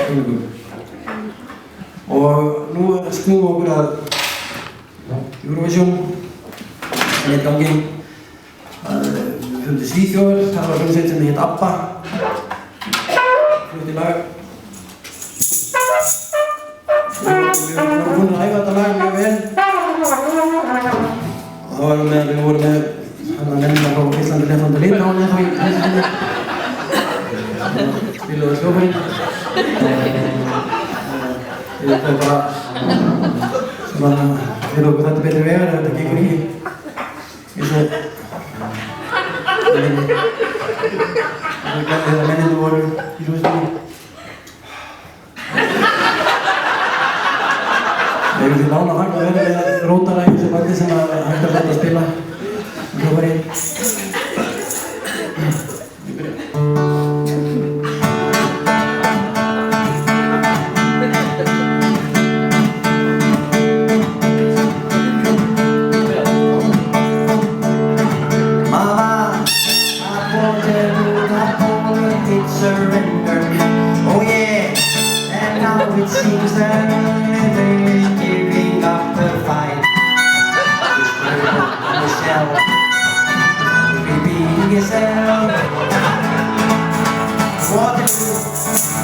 tónleikum. Og nú snúum við okkur að Eurovision, en í gangi. Við fyrir til Svíþjóðar, það var hljómsveit sem hét ABBA. Flutti lag. Við vorum búin að æfa þetta lag mjög vel. Og við vorum með mennina frá Íslandi, Lettland og Litháen ennþá í hljómsveitinni. Spiluðu hljómsveit. Við erum bara svona fyrir okkur þetta betri vegar ef þetta gengur ekki eins og þegar menninu voru í hljómsveitinni. Við erum því lána hægt að vera með rótarægjum sem allir sem hægt að láta að spila hljómari. Surrender. Oh yeah, and now it seems that everything is giving up the fight. This girl in the shell, repeating yourself. What to do?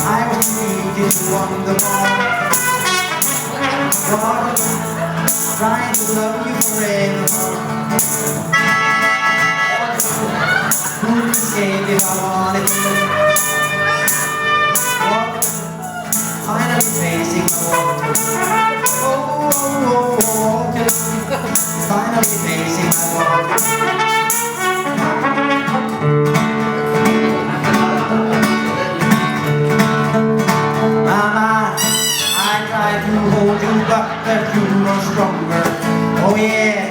I was needed on the ball. What to do? Trying to love you forevermore. What to do? Who can escape if I wanted to? Finally facing my water. Finally facing my water. Mama, I tried to hold you, but that you were stronger. Oh yeah,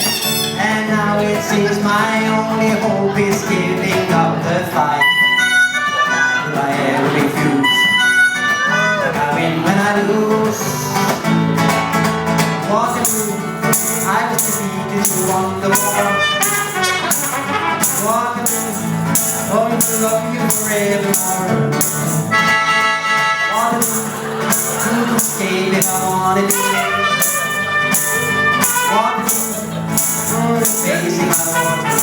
and now it seems my only hope is giving up the fight. Will I ever refuse? When I lose, what to do? I was defeated to on the wall. What to do? Going to love you forevermore. What to do? To escape if I wanted to. What to do? Through the facing my water.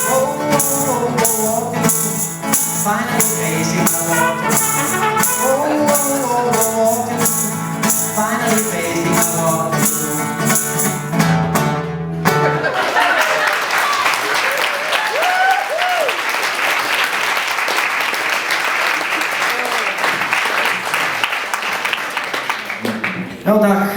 What to do? Finally facing my water. Finally facing my water. Ja, tack.